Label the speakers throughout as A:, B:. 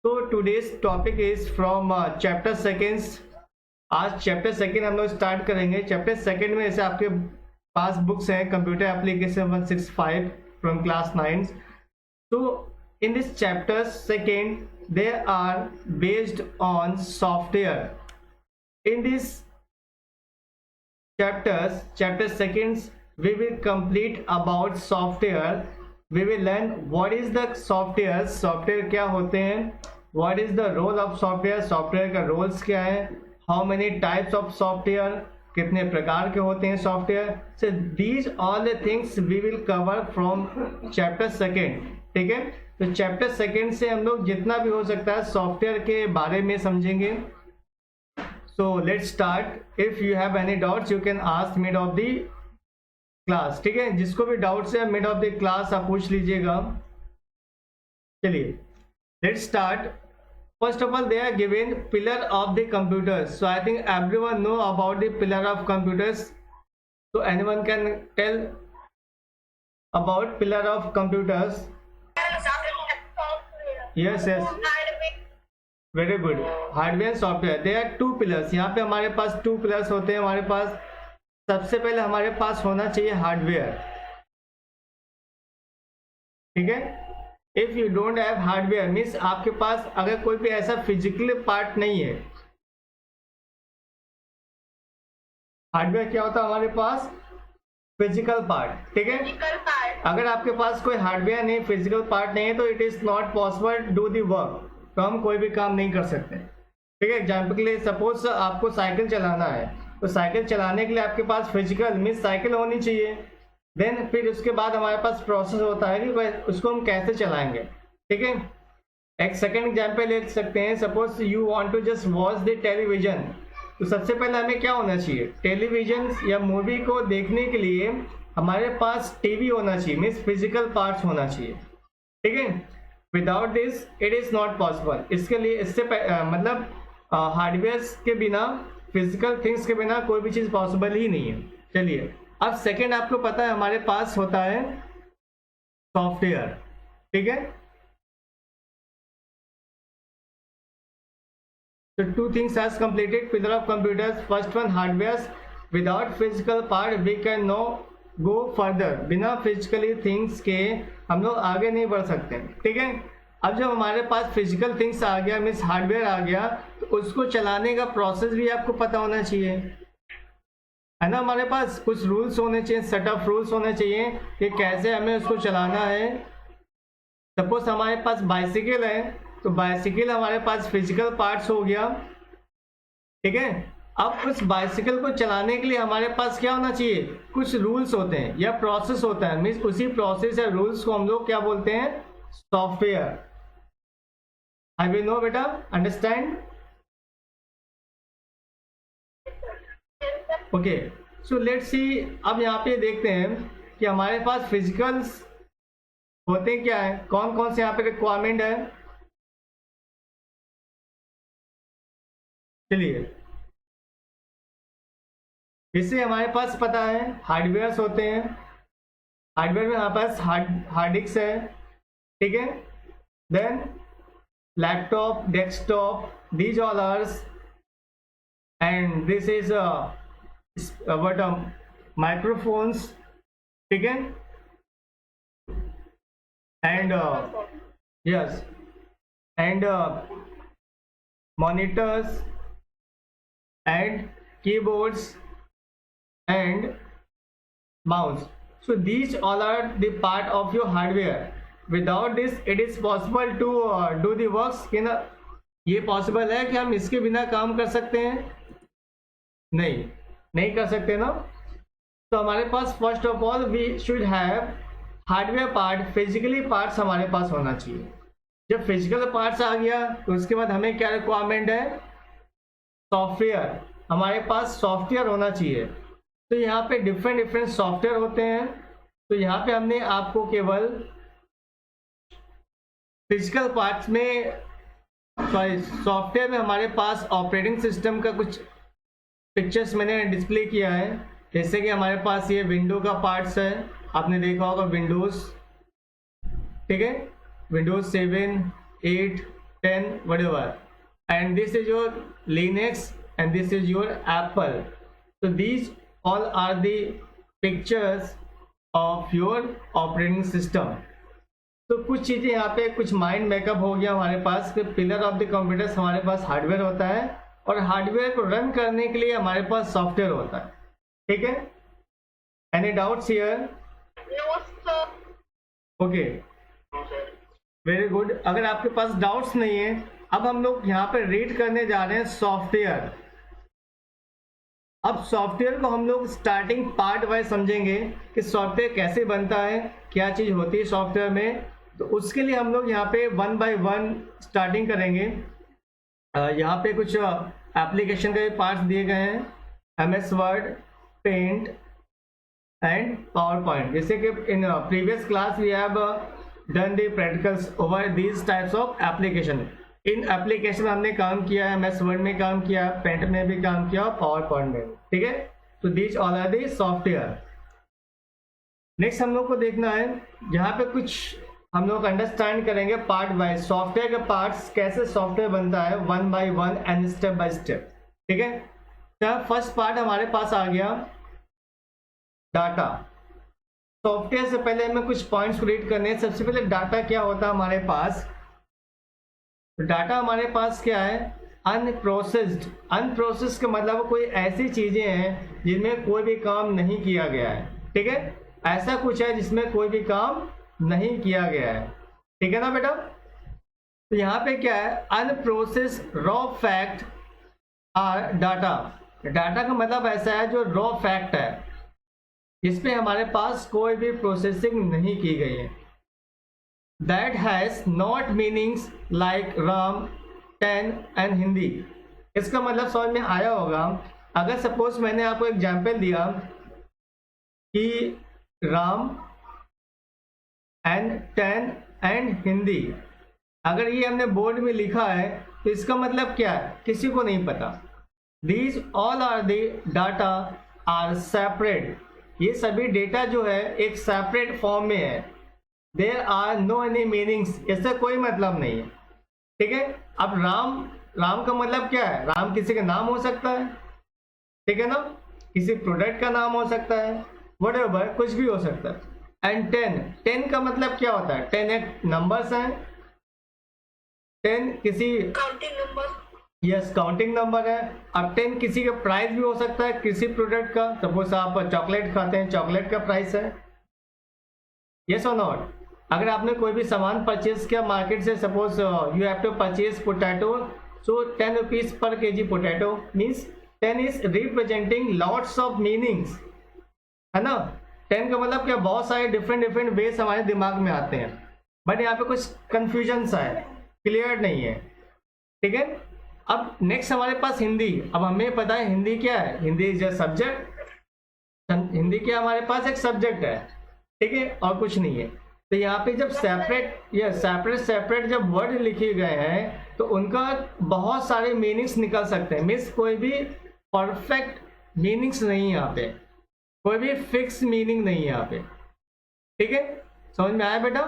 A: So today's topic is from chapter seconds. आज chapter second हम लोग स्टार्ट करेंगे. चैप्टर सेकंड में ऐसे आपके पास बुक्स हैं computer application 165 from class 9. So in this chapter second they are based on software. In this chapter seconds we will complete about software. We will learn what is the software क्या होते हैं, what is the role of software का roles क्या है, how many types of software, कितने प्रकार के होते हैं software. So these all the things we will cover from chapter second. ठीक है, तो चैप्टर सेकंड से हम लोग जितना भी हो सकता है सॉफ्टवेयर के बारे में समझेंगे. So let's start. If you have any doubts you can ask mid of the class. ठीक है, जिसको भी डाउट्स है मिड ऑफ द क्लास आप पूछ लीजिएगा. चलिए let's start. First of all they are given pillar of the computers. So I think everyone know about the pillar of computers. So anyone can tell about pillar of computers? Yes very good. Hardware software they are two pillars. यहाँ पे हमारे पास two pillars होते हैं. हमारे पास सबसे पहले हमारे पास होना चाहिए हार्डवेयर. ठीक है, if you don't have hardware means आपके पास अगर कोई भी ऐसा फिजिकल पार्ट नहीं है. हार्डवेयर क्या होता है हमारे पास? Physical part. ठीक है, अगर आपके पास कोई हार्डवेयर नहीं, फिजिकल पार्ट नहीं है तो it is not possible do the work. तो हम कोई भी काम नहीं कर सकते. ठीक है, एग्जाम्पल के लिए सपोज आपको साइकिल चलाना है तो साइकिल चलाने के लिए आपके पास फिजिकल मीन्स साइकिल होनी चाहिए. देन फिर उसके बाद हमारे पास प्रोसेस होता है कि उसको हम कैसे चलाएंगे. ठीक है, एक सेकंड एग्जांपल ले सकते हैं. Suppose you want to just watch the television. तो सबसे पहले हमें क्या होना चाहिए? टेलीविजन या मूवी को देखने के लिए हमारे पास टीवी होना चाहिए मीन्स फिजिकल पार्ट्स होना चाहिए. ठीक है, without this it is not possible. इसके लिए इससे मतलब हार्डवेयर के बिना, फिजिकल थिंग्स के बिना कोई भी चीज पॉसिबल ही नहीं है. चलिए अब सेकंड आपको पता है हमारे पास होता है सॉफ्टवेयर. ठीक है, तो two things has completed pillar of computers. First one hardware. Without physical part we can no go further. बिना फिजिकली थिंग्स के हम लोग आगे नहीं बढ़ सकते. ठीक है, अब जब हमारे पास फिजिकल थिंग्स आ गया मीन्स हार्डवेयर आ गया तो उसको चलाने का प्रोसेस भी आपको पता होना चाहिए, है ना. हमारे पास कुछ रूल्स होने चाहिए, सेट ऑफ रूल्स होने चाहिए कि कैसे हमें उसको चलाना है. सपोज हमारे पास बाइसिकल है तो बाइसिकल हमारे पास फिजिकल पार्ट्स हो गया. ठीक है, अब उस बाइसिकल को चलाने के लिए हमारे पास क्या होना चाहिए? कुछ रूल्स होते हैं या प्रोसेस होता है मीन्स उसी प्रोसेस या रूल्स को हम लोग क्या बोलते हैं? सॉफ्टवेयर. I will know बेटा, understand? Okay, so let's see. अब यहाँ पे देखते हैं कि हमारे पास फिजिकल्स होते क्या है, कौन कौन से यहाँ पे रिक्वायरमेंट है. चलिए इससे हमारे पास पता है हार्डवेयर होते हैं. हार्डवेयर में हमारे पास हार्ड डिस्क है. ठीक है, then laptop, desktop, these all are, and this is what microphones. ठीक है, and yes, and monitors and keyboards and mouse. So these all are the part of your hardware. Without this it is possible to do the works. कि ना ये possible है कि हम इसके बिना काम कर सकते हैं? नहीं कर सकते ना. तो हमारे पास first of all we should have hardware part. Physically parts हमारे पास होना चाहिए. जब फिजिकल पार्ट्स आ गया तो उसके बाद हमें क्या रिक्वायरमेंट है? सॉफ्टवेयर. हमारे पास सॉफ्टवेयर होना चाहिए. तो यहाँ पे डिफरेंट सॉफ्टवेयर होते हैं. तो यहाँ पे हमने आपको केवल फिजिकल पार्ट्स में सॉफ्टवेयर में हमारे पास ऑपरेटिंग सिस्टम का कुछ पिक्चर्स मैंने डिस्प्ले किया है. जैसे कि हमारे पास ये विंडो का पार्ट्स है, आपने देखा होगा विंडोज. ठीक है, Windows 7, 8, 10 whatever, and this is your Linux and this is your Apple. So these all are the pictures of your operating system. तो कुछ चीज़ें यहाँ पे कुछ माइंड मेकअप हो गया हमारे पास कि पिलर ऑफ द कंप्यूटर्स हमारे पास हार्डवेयर होता है और हार्डवेयर को रन करने के लिए हमारे पास सॉफ्टवेयर होता है. ठीक है, any doubts here?
B: No sir.
A: Okay, very good. अगर आपके पास डाउट्स नहीं है, अब हम लोग यहाँ पे रीड करने जा रहे हैं सॉफ्टवेयर. अब सॉफ्टवेयर को हम लोग स्टार्टिंग पार्ट वाइज समझेंगे कि सॉफ्टवेयर कैसे बनता है, क्या चीज़ होती है सॉफ्टवेयर में. तो उसके लिए हम लोग यहाँ पे 1 by 1 स्टार्टिंग करेंगे. यहाँ पे कुछ एप्लीकेशन के पार्ट्स दिए गए हैं, MS word, paint and PowerPoint. जैसे कि in previous class we have done the practicals over these types of application. In application हमने काम किया है, MS वर्ड में काम किया, पेंट में भी काम किया और पावर पॉइंट में. ठीक है, तो these all are the software. Next हम लोग को देखना है, यहाँ पे कुछ हम लोग अंडरस्टैंड करेंगे पार्ट वाइज सॉफ्टवेयर के पार्ट्स, कैसे सॉफ्टवेयर बनता है 1 by 1 and step by step. ठीक है, तो फर्स्ट पार्ट हमारे पास आ गया डाटा. सॉफ्टवेयर से पहले हमें कुछ पॉइंट्स रीड करने हैं. सबसे पहले डाटा क्या होता है हमारे पास. डाटा हमारे पास क्या है, अनप्रोसेस्ड. अनप्रोसेस्ड का मतलब कोई ऐसी चीजें हैं जिनमें कोई भी काम नहीं किया गया है. ठीक है, ऐसा कुछ है जिसमें कोई भी काम नहीं किया गया है. ठीक है ना बेटा. तो यहाँ पे क्या है, unprocessed raw fact are data. Data का मतलब ऐसा है जो रॉ फैक्ट है, जिसपे हमारे पास कोई भी प्रोसेसिंग नहीं की गई है. That has not meanings like Ram, 10 and Hindi. इसका मतलब समझ में आया होगा. अगर सपोज मैंने आपको एग्जाम्पल दिया कि राम एंड 10 एंड हिंदी, अगर ये हमने बोर्ड में लिखा है तो इसका मतलब क्या है, किसी को नहीं पता. These all are the data are separate. ये सभी डेटा जो है एक सेपरेट फॉर्म में है. There are no any meanings, इससे कोई मतलब नहीं है. ठीक है, अब राम का मतलब क्या है, राम किसी का नाम हो सकता है. ठीक है ना, किसी प्रोडक्ट का नाम हो सकता है, व्हाटएवर, कुछ भी हो सकता है. एंड 10 का मतलब क्या होता है, 10 एक नंबर्स हैं. 10 किसी
B: counting number.
A: Yes, counting number है. अब 10 किसी का प्राइस भी हो सकता है, किसी प्रोडक्ट का. सपोज आप चॉकलेट खाते हैं, चॉकलेट का प्राइस है. यस और नॉट. अगर आपने कोई भी सामान परचेज किया मार्केट से, suppose you have to purchase potato, so 10 rupees per kg potato, means 10 is representing lots of meanings, है ना. 10 का मतलब क्या, बहुत सारे डिफरेंट वेज हमारे दिमाग में आते हैं. बट यहाँ पे कुछ कंफ्यूजन सा है, क्लियर नहीं है. ठीक है, अब नेक्स्ट हमारे पास हिंदी. अब हमें पता है हिंदी क्या है, Hindi is a subject. Hindi क्या हमारे पास एक सब्जेक्ट है. ठीक है, और कुछ नहीं है. तो यहाँ पे जब सेपरेट जब वर्ड लिखे गए हैं तो उनका बहुत सारे मीनिंग्स निकल सकते हैं. मीन्स कोई भी परफेक्ट मीनिंग्स नहीं है यहाँ पे, कोई भी फिक्स मीनिंग नहीं है यहाँ पे. ठीक है, समझ में आया बेटा.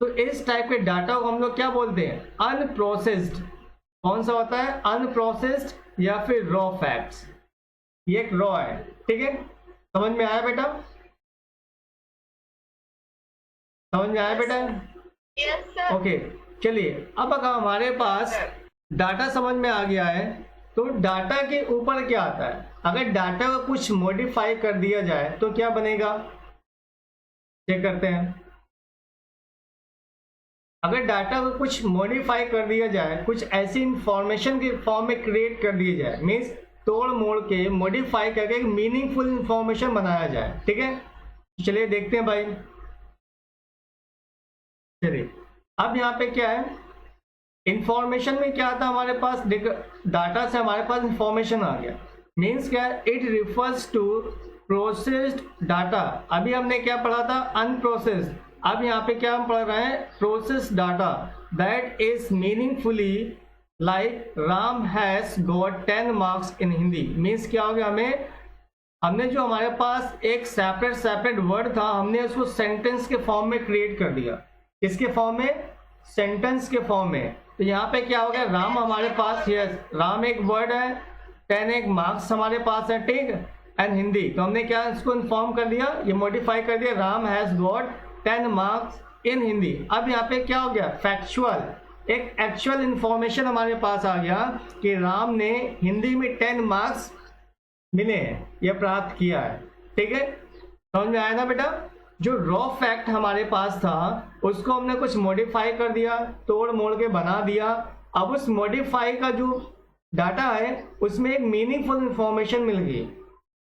A: तो इस टाइप के डाटा को हम लोग क्या बोलते हैं, अनप्रोसेस्ड. कौन सा होता है, अनप्रोसेस्ड या फिर रॉ फैक्ट्स. ये एक रॉ है. ठीक है, समझ में आया बेटा, समझ में आया बेटा.
B: Yes sir.
A: ओके, चलिए. अब अगर हमारे पास डाटा समझ में आ गया है तो डाटा के ऊपर क्या आता है. अगर डाटा को कुछ मॉडिफाई कर दिया जाए तो क्या बनेगा, चेक करते हैं. अगर डाटा को कुछ मॉडिफाई कर दिया जाए, कुछ ऐसी इंफॉर्मेशन के फॉर्म में क्रिएट कर दिया जाए, मीन्स तोड़ मोड़ के मॉडिफाई करके एक मीनिंगफुल इंफॉर्मेशन बनाया जाए. ठीक है, चलिए देखते हैं भाई. चलिए, अब यहाँ पे क्या है, इंफॉर्मेशन में क्या आता है हमारे पास, डाटा से हमारे पास इंफॉर्मेशन आ गया. मीन्स क्या है, it refers to processed data. अभी हमने क्या पढ़ा था, अनप्रोसेस्ड. अब यहाँ पे क्या हम पढ़ रहे हैं, processed data that is meaningfully like Ram has got 10 marks in Hindi. Means क्या हो गया, हमने जो हमारे पास एक सेपरेट वर्ड था, हमने उसको सेंटेंस के फॉर्म में क्रिएट कर दिया. किसके फॉर्म में, सेंटेंस के फॉर्म में। तो यहाँ पे क्या हो गया, राम हमारे पास, यस राम एक वर्ड है, 10 एक मार्क्स हमारे पास है, ठीक। एंड हिंदी, तो हमने क्या इसको इन्फॉर्म कर दिया, ये मॉडिफाई कर दिया, Ram has got 10 marks in Hindi. अब यहाँ पे क्या हो गया, फैक्चुअल, एक एक्चुअल इंफॉर्मेशन हमारे पास आ गया कि राम ने हिंदी में 10 मार्क्स मिले हैं, ये प्राप्त किया है, ठीक है। समझ में आया ना बेटा। जो रॉ फैक्ट हमारे पास था उसको हमने कुछ मॉडिफाई कर दिया, तोड़ मोड़ के बना दिया। अब उस मॉडिफाई का जो डाटा है उसमें एक मीनिंगफुल इंफॉर्मेशन मिल गई।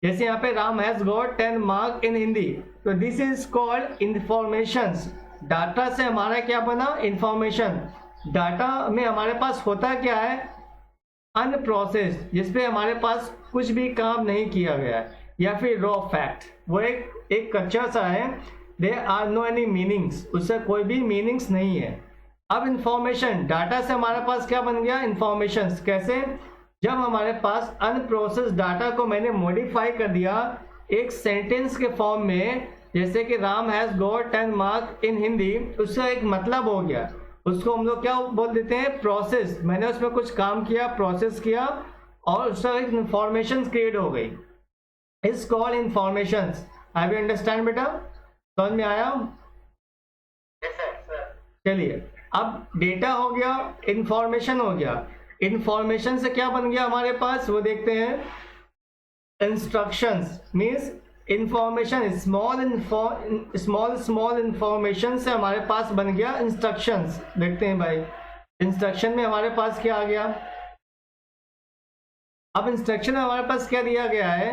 A: जैसे यहाँ पे Ram has got 10 mark in Hindi, तो this is called informations. Data से हमारा क्या बना, इंफॉर्मेशन। डाटा में हमारे पास होता क्या है, अनप्रोसेस्ड, जिसपे हमारे पास कुछ भी काम नहीं किया गया है, या फिर रॉ फैक्ट, वो एक कच्चा सा है, there are no any meanings, उससे कोई भी मीनिंग्स नहीं है। अब इंफॉर्मेशन, डाटा से हमारे पास क्या बन गया, इंफॉर्मेशन। कैसे, जब हमारे पास अनप्रोसेस्ड डाटा को मैंने मॉडिफाई कर दिया एक सेंटेंस के फॉर्म में, जैसे कि Ram has got 10 mark in Hindi, उसका एक मतलब हो गया, उसको हम लोग क्या बोल देते हैं, प्रोसेस। मैंने उसमें कुछ काम किया, प्रोसेस किया, और उसका एक इंफॉर्मेशन क्रिएट हो गई, is called informations. I we understand बेटा, समझ में आया। चलिए, अब डेटा हो गया, इंफॉर्मेशन हो गया। इंफॉर्मेशन से क्या बन गया हमारे पास, वो देखते हैं। Instructions means information, small information से हमारे पास बन गया इंस्ट्रक्शंस। देखते हैं भाई, इंस्ट्रक्शन में हमारे पास क्या आ गया। अब इंस्ट्रक्शन में हमारे पास क्या दिया गया है,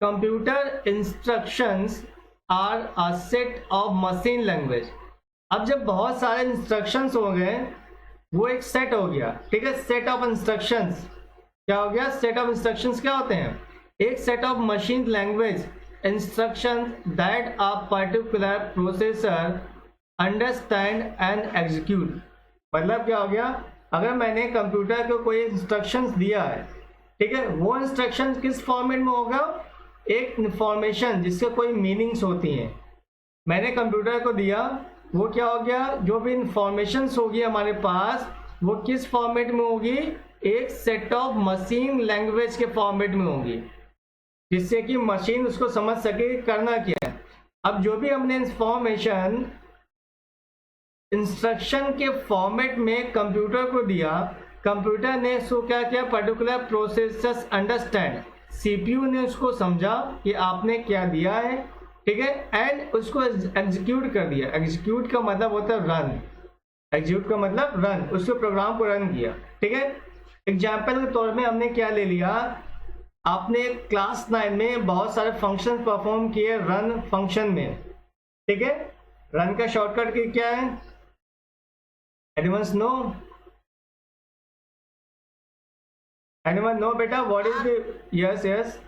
A: computer instructions are a set of machine language. अब जब बहुत सारे इंस्ट्रक्शंस हो गए, वो एक सेट हो गया, ठीक है। सेट ऑफ इंस्ट्रक्शंस क्या हो गया, सेट ऑफ इंस्ट्रक्शंस क्या होते हैं, एक set of machine language instruction that a particular processor understand and execute. मतलब क्या हो गया, अगर मैंने कंप्यूटर को कोई इंस्ट्रक्शंस दिया है, ठीक है, वो इंस्ट्रक्शन किस फॉर्मेट में होगा, एक इंफॉर्मेशन जिसके कोई मीनिंग्स होती हैं, मैंने कंप्यूटर को दिया, वो क्या हो गया, जो भी इंफॉर्मेशंस होगी हमारे पास वो किस फॉर्मेट में होगी, एक सेट ऑफ मशीन लैंग्वेज के फॉर्मेट में होगी, जिससे कि मशीन उसको समझ सके करना क्या है। अब जो भी हमने इंफॉर्मेशन इंस्ट्रक्शन के फॉर्मेट में कंप्यूटर को दिया, कंप्यूटर ने उसको क्या किया, पर्टिकुलर प्रोसेसर्स अंडरस्टैंड, सीपीयू ने उसको समझा कि आपने क्या दिया है, ठीक है, एंड उसको एग्जीक्यूट कर दिया। एग्जीक्यूट का मतलब होता है रन, एग्जीक्यूट का मतलब रन, उसके प्रोग्राम को रन किया, ठीक है। एग्जाम्पल के तौर में हमने क्या ले लिया, आपने क्लास 9 में बहुत सारे फंक्शन परफॉर्म किए रन फंक्शन में, ठीक है। रन का शॉर्टकट की क्या है, एनीवन नो, एनीवन नो बेटा, what is the, yes yes,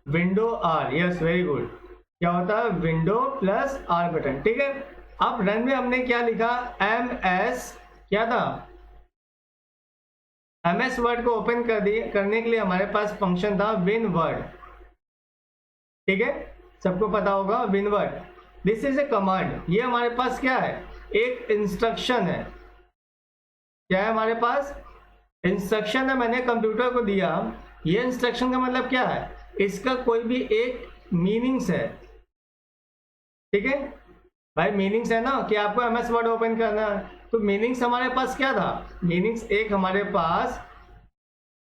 A: window R, yes very good. क्या होता है, विंडो प्लस आर बटन, ठीक है। अब रन में हमने क्या लिखा, एम एस, क्या था, एम एस वर्ड को ओपन करने के लिए हमारे पास फंक्शन था विन वर्ड, ठीक है, सबको पता होगा win word. This is a command, ये हमारे पास क्या है, एक इंस्ट्रक्शन है। क्या है हमारे पास, इंस्ट्रक्शन है, मैंने कंप्यूटर को दिया। ये इंस्ट्रक्शन का मतलब क्या है, इसका कोई भी एक मीनिंग्स है, ठीक है भाई, मीनिंग्स है ना, कि आपको एमएस वर्ड ओपन करना है, तो मीनिंग्स हमारे पास क्या था, मीनिंग्स एक हमारे पास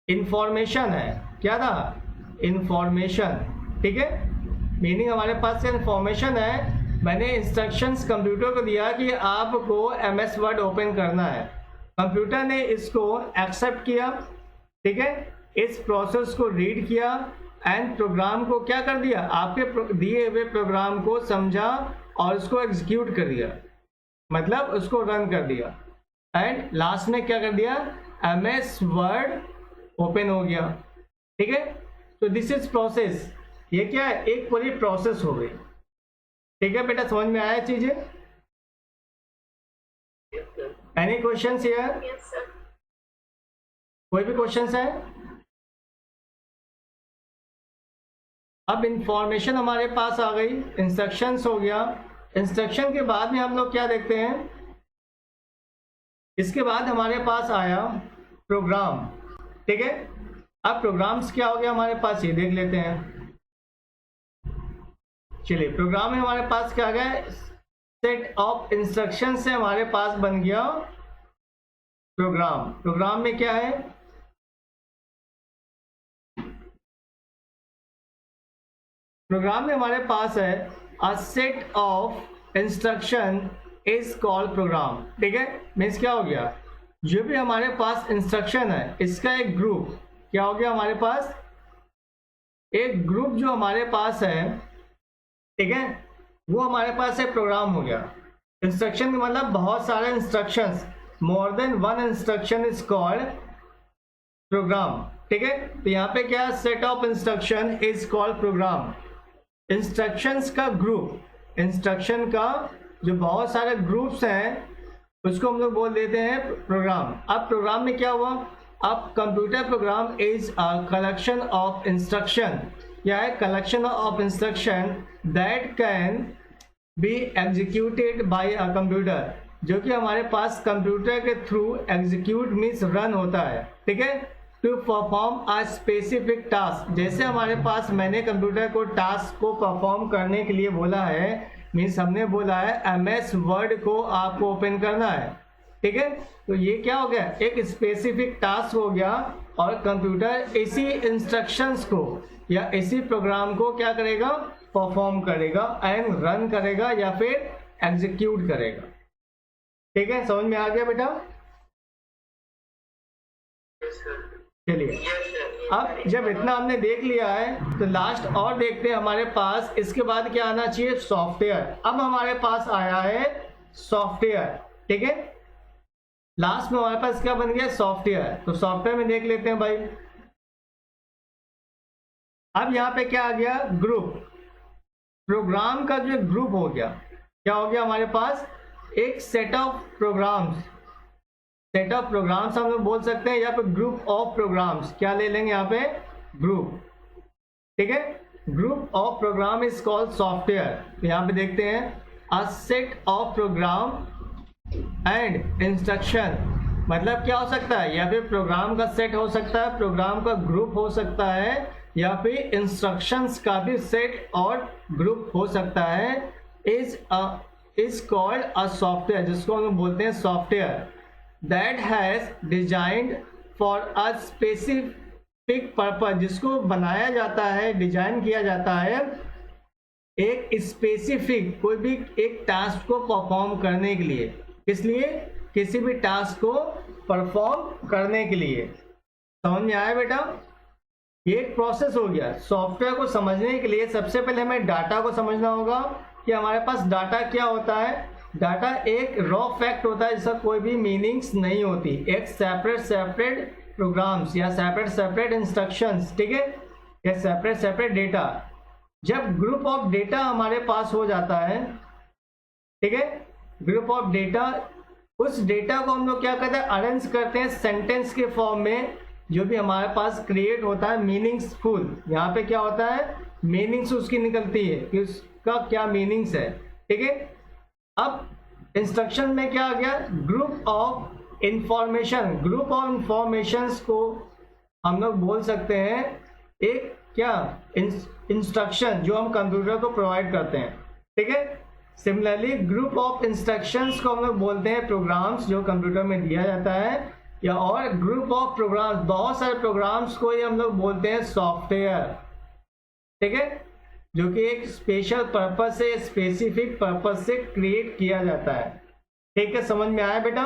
A: इंफॉर्मेशन है, क्या था, इंफॉर्मेशन, ठीक है। मीनिंग हमारे पास इंफॉर्मेशन है। मैंने इंस्ट्रक्शंस कंप्यूटर को दिया कि आपको एमएस वर्ड ओपन करना है, कंप्यूटर ने इसको एक्सेप्ट किया, ठीक है, इस प्रोसेस को रीड किया एंड प्रोग्राम को क्या कर दिया, आपके दिए हुए प्रोग्राम को समझा और उसको एग्जीक्यूट कर दिया, मतलब उसको रन कर दिया, एंड लास्ट में क्या कर दिया, एमएस वर्ड ओपन हो गया, ठीक है। तो दिस इज प्रोसेस, ये क्या है, एक पूरी प्रोसेस हो गई, ठीक है बेटा, समझ में आया चीजें। Any questions here,
B: Yes, sir.
A: कोई भी क्वेश्चंस है। अब इंफॉर्मेशन हमारे पास आ गई, इंस्ट्रक्शंस हो गया, इंस्ट्रक्शन के बाद में हम लोग क्या देखते हैं, इसके बाद हमारे पास आया प्रोग्राम। ठीक है, अब प्रोग्राम्स क्या हो गया हमारे पास, ये देख लेते हैं। चलिए, प्रोग्राम में हमारे पास क्या आ गया, सेट ऑफ इंस्ट्रक्शन से हमारे पास बन गया प्रोग्राम। प्रोग्राम में क्या है, प्रोग्राम में हमारे पास है अ set of instruction is called programme. ठीक है, मीन्स क्या हो गया, जो भी हमारे पास इंस्ट्रक्शन है इसका एक ग्रुप, क्या हो गया हमारे पास, एक ग्रुप जो हमारे पास है, ठीक है, वो हमारे पास एक प्रोग्राम हो गया। इंस्ट्रक्शन का मतलब बहुत सारे instructions, more than one instruction is called programme. ठीक है, तो यहाँ पे क्या, set of instruction is called programme. Instructions का ग्रुप, इंस्ट्रक्शन का जो बहुत सारे ग्रुप्स हैं उसको हम लोग बोल देते हैं प्रोग्राम। अब प्रोग्राम में क्या हुआ, अब computer program is a collection of instruction, क्या है, collection of instruction that can be executed by a computer, जो कि हमारे पास कंप्यूटर के थ्रू एग्जीक्यूट मीन्स रन होता है। ठीक है, to perform a specific task, जैसे हमारे पास मैंने कंप्यूटर को टास्क को परफॉर्म करने के लिए बोला है, मीन्स हमने बोला है MS वर्ड को आपको ओपन करना है। ठीक है, तो ये क्या हो गया, एक स्पेसिफिक टास्क हो गया, और कंप्यूटर इसी इंस्ट्रक्शंस को या इसी प्रोग्राम को क्या करेगा, परफॉर्म करेगा एंड रन करेगा या फिर एग्जीक्यूट करेगा। ठीक है, समझ में आ गया बेटा। चलिए, अब जब इतना हमने देख लिया है तो लास्ट और देखते हैं हमारे पास इसके बाद क्या आना चाहिए, सॉफ्टवेयर। अब हमारे पास आया है सॉफ्टवेयर। ठीक है, लास्ट में हमारे पास क्या बन गया, सॉफ्टवेयर। तो सॉफ्टवेयर में देख लेते हैं भाई। अब यहाँ पे क्या आ गया, ग्रुप। प्रोग्राम का जो ग्रुप हो गया, क्या हो गया हमारे पास, एक set of programs. Set of programs हम लोग बोल सकते हैं, या फिर ग्रुप ऑफ प्रोग्राम्स, क्या ले लेंगे यहाँ पे, ग्रुप। ठीक है, group of program is called software. तो यहाँ पे देखते हैं, a set of program and instruction, मतलब क्या हो सकता है, या फिर प्रोग्राम का सेट हो सकता है, प्रोग्राम का ग्रुप हो सकता है, या फिर इंस्ट्रक्शंस का भी सेट और ग्रुप हो सकता है। इज कॉल्ड अ सॉफ्टवेयर, जिसको हम बोलते हैं software, that has designed for a specific purpose, जिसको बनाया जाता है, डिजाइन किया जाता है एक स्पेसिफिक कोई भी एक टास्क को परफॉर्म करने के लिए। किस लिए, किसी भी टास्क को परफॉर्म करने के लिए। समझ में आया बेटा, ये एक प्रोसेस हो गया। सॉफ्टवेयर को समझने के लिए सबसे पहले हमें डाटा को समझना होगा कि हमारे पास डाटा क्या होता है। डाटा एक रॉ फैक्ट होता है जिसका कोई भी मीनिंग्स नहीं होती, एक सेपरेट प्रोग्राम्स या सेपरेट इंस्ट्रक्शंस, ठीक है, या सेपरेट डेटा। जब ग्रुप ऑफ डेटा हमारे पास हो जाता है, ठीक है, ग्रुप ऑफ डेटा, उस डेटा को हम लोग क्या करते हैं, अरेंज करते हैं सेंटेंस के फॉर्म में, जो भी हमारे पास क्रिएट होता है मीनिंग्सफुल। यहाँ पे क्या होता है, मीनिंग्स उसकी निकलती है कि उसका क्या मीनिंग्स है। ठीक है, अब इंस्ट्रक्शन में क्या आ गया, group of information. Group of informations को हम लोग बोल सकते हैं एक क्या, इंस्ट्रक्शन जो हम कंप्यूटर को प्रोवाइड करते हैं। ठीक है, सिमिलरली ग्रुप ऑफ इंस्ट्रक्शंस को हम लोग बोलते हैं प्रोग्राम्स, जो कंप्यूटर में दिया जाता है, या और ग्रुप ऑफ प्रोग्राम्स, बहुत सारे प्रोग्राम्स को ही हम लोग बोलते हैं सॉफ्टवेयर। ठीक है, जो कि एक स्पेशल पर्पज से, स्पेसिफिक पर्पज से क्रिएट किया जाता है। ठीक है, समझ में आया बेटा?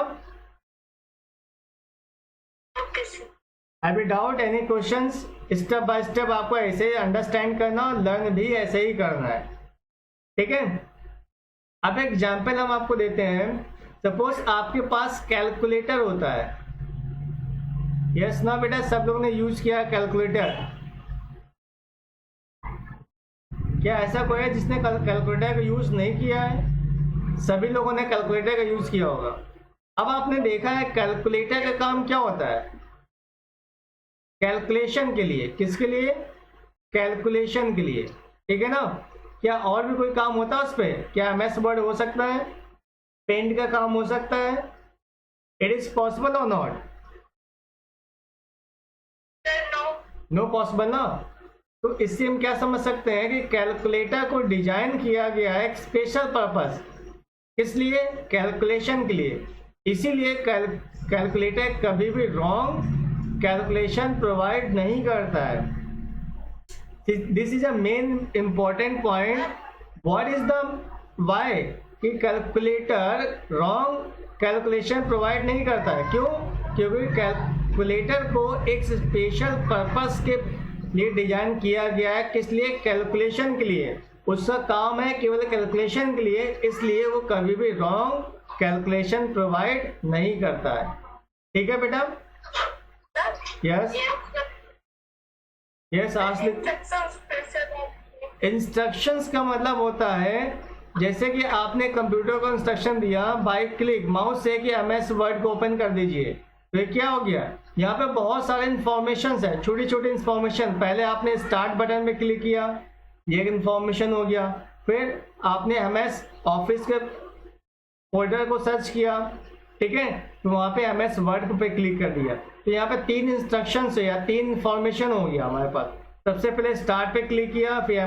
A: Any doubt, any questions? Step by step आपको ऐसे ही अंडरस्टैंड करना, लर्न भी ऐसे ही करना है। ठीक है, अब एग्जाम्पल हम आपको देते हैं। सपोज आपके पास कैलकुलेटर होता है, यस ना बेटा, सब लोगों ने यूज किया कैलकुलेटर। क्या ऐसा कोई है जिसने कैलकुलेटर का यूज नहीं किया है? सभी लोगों ने कैलकुलेटर का यूज किया होगा। अब आपने देखा है कैलकुलेटर का काम क्या होता है, कैलकुलेशन के लिए। किसके लिए? कैलकुलेशन के लिए। ठीक है ना, क्या और भी कोई काम होता है उस पर? क्या MS वर्ड हो सकता है, पेंट का काम हो सकता है? इट इज पॉसिबल और not?
B: Sir, no.
A: No possible ना। तो इससे हम क्या समझ सकते हैं कि कैलकुलेटर को डिजाइन किया गया है एक स्पेशल पर्पस, किस लिए? कैलकुलेशन के लिए। इसीलिए कैलकुलेटर कभी भी रॉन्ग कैलकुलेशन प्रोवाइड नहीं करता है। This is a main important point. What is the why कि कैलकुलेटर रॉन्ग कैलकुलेशन प्रोवाइड नहीं करता है? क्यों? क्योंकि कैलकुलेटर को एक स्पेशल पर्पस के लिए डिजाइन किया गया है। किस लिए? कैलकुलेशन के लिए। उसका काम है केवल कैलकुलेशन के लिए, इसलिए वो कभी भी रॉन्ग कैलकुलेशन प्रोवाइड नहीं करता है। ठीक है बेटा?
B: Sir?
A: Yes
B: Yes, sir.
A: Yes ask.
B: Instructions, sir.
A: Instructions का मतलब होता है जैसे कि आपने कंप्यूटर को इंस्ट्रक्शन दिया बाय क्लिक माउस से कि MS वर्ड को ओपन कर दीजिए, तो ये क्या हो गया? यहाँ पे बहुत सारे इंफॉर्मेशन है, छोटी छोटी इंफॉर्मेशन। पहले आपने स्टार्ट बटन पे क्लिक किया, ये एक इंफॉर्मेशन हो गया। फिर आपने MS ऑफिस के फोल्डर को सर्च किया, ठीक है, तो वहाँ पे MS वर्ड पे क्लिक कर दिया। तो यहाँ पे 3 इंस्ट्रक्शन है या 3 इंफॉर्मेशन हो गया हमारे पास। सबसे पहले स्टार्ट पे क्लिक किया, फिर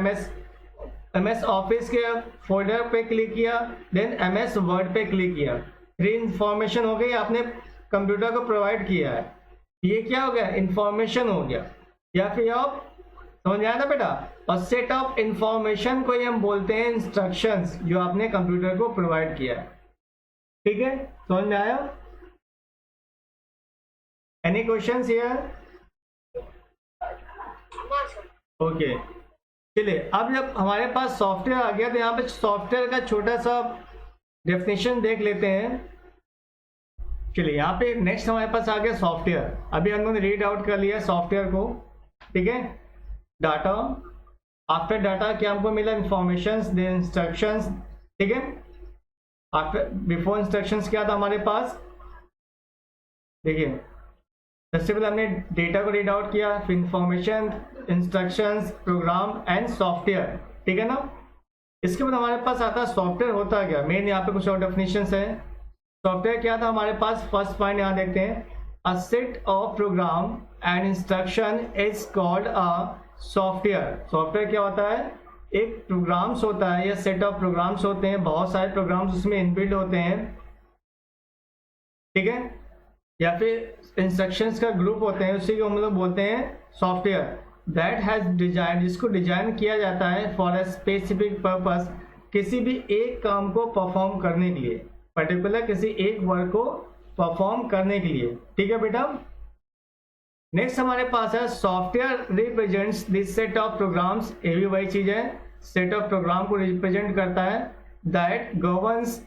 A: MS ऑफिस के फोल्डर पे क्लिक किया, देन MS वर्ड पे क्लिक किया। 3 इंफॉर्मेशन हो गई, आपने कंप्यूटर को प्रोवाइड किया है। ये क्या हो गया? इंफॉर्मेशन हो गया। या फिर आप समझ आया ना बेटा? और सेट ऑफ इंफॉर्मेशन को हम बोलते हैं इंस्ट्रक्शंस, जो आपने कंप्यूटर को प्रोवाइड किया है। ठीक है, समझ में आया? Any questions here?
B: No, sir.
A: Okay, चलिए अब जब हमारे पास सॉफ्टवेयर आ गया तो यहाँ पे सॉफ्टवेयर का छोटा सा डेफिनेशन देख लेते हैं। चलिए यहाँ पे नेक्स्ट हमारे पास आ गया सॉफ्टवेयर। अभी हम लोगों ने रीड आउट कर लिया सॉफ्टवेयर को, ठीक है। डाटा, आफ्टर डाटा क्या हमको मिला? इंफॉर्मेशंस, देन इंस्ट्रक्शंस, ठीक है। आफ्टर बिफोर इंस्ट्रक्शंस क्या था हमारे पास? देखिए सबसे पहले हमने डेटा को रीड आउट किया, फिर information, instructions, program and software, ठीक है ना। इसके बाद हमारे पास आता है सॉफ्टवेयर होता क्या। मेन यहाँ पे कुछ और डेफिनेशंस है। सॉफ्टवेयर क्या था हमारे पास? फर्स्ट पॉइंट यहाँ देखते हैं, a set of program and instruction is called a software. Software क्या होता है? एक प्रोग्राम्स होता है या सेट ऑफ प्रोग्राम्स होते हैं, बहुत सारे प्रोग्राम्स उसमें इनबिल्ड होते हैं, ठीक है, या फिर इंस्ट्रक्शंस का ग्रुप होते हैं, उसी को हम लोग बोलते हैं सॉफ्टवेयर। दैट हैज डिजाइन, जिसको डिजाइन किया जाता है फॉर अ स्पेसिफिक पर्पस, किसी भी एक काम को परफॉर्म करने के लिए, पर्टिकुलर किसी एक वर्क को परफॉर्म करने के लिए, ठीक है बेटा। नेक्स्ट हमारे पास है software represents this set of programs. ये भी वही चीज है, सेट ऑफ प्रोग्राम को रिप्रेजेंट करता है। दैट गवर्न्स,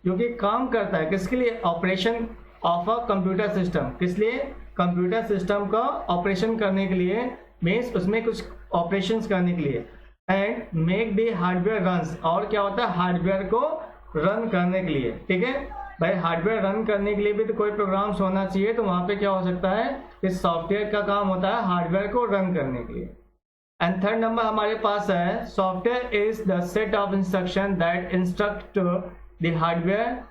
A: जो कि काम करता है किसके लिए? Operation of a computer system. किस लिए? कंप्यूटर सिस्टम का ऑपरेशन करने के लिए, मीन्स उसमें कुछ ऑपरेशंस करने के लिए। And make the hardware runs, और क्या होता है? हार्डवेयर को रन करने के लिए, ठीक है भाई। हार्डवेयर रन करने के लिए भी तो कोई प्रोग्राम्स होना चाहिए, तो वहां पे क्या हो सकता है? इस सॉफ्टवेयर का काम होता है हार्डवेयर को रन करने के लिए। एंड थर्ड नंबर हमारे पास है, software is the set of instruction that instruct the hardware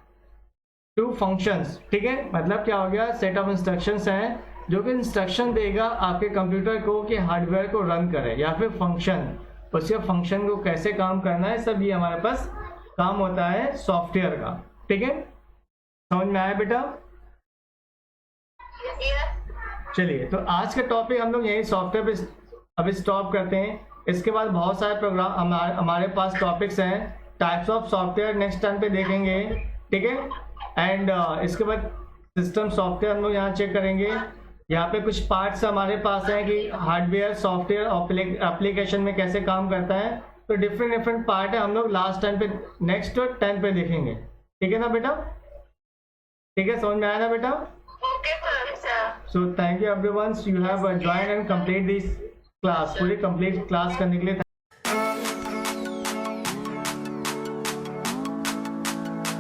A: to functions, ठीक है। मतलब क्या हो गया? सेट ऑफ इंस्ट्रक्शंस हैं जो कि इंस्ट्रक्शन देगा आपके कंप्यूटर को कि हार्डवेयर को रन करे, या फिर फंक्शन, उसके फंक्शन को कैसे काम करना है, सब ये हमारे पास काम होता है सॉफ्टवेयर का, ठीक है। समझ में आया बेटा?
B: Yes.
A: चलिए तो आज का टॉपिक हम लोग यही सॉफ्टवेयर पे अभी स्टॉप करते हैं। इसके बाद बहुत सारे प्रोग्राम हमारे पास टॉपिक्स हैं, types of software next time पे देखेंगे, ठीक है। एंड इसके बाद सिस्टम सॉफ्टवेयर हम लोग यहाँ चेक करेंगे। यहाँ पे कुछ पार्ट्स हमारे पास हैं कि हार्डवेयर सॉफ्टवेयर एप्लीकेशन में कैसे काम करता है, तो डिफरेंट पार्ट है, हम लोग लास्ट टाइम पे नेक्स्ट टाइम पे देखेंगे, ठीक है ना बेटा? ठीक है, समझ में आया ना बेटा?
B: Okay, sir.
A: So thank you everyone, you have join and complete this class. पूरी कंप्लीट क्लास करने के लिए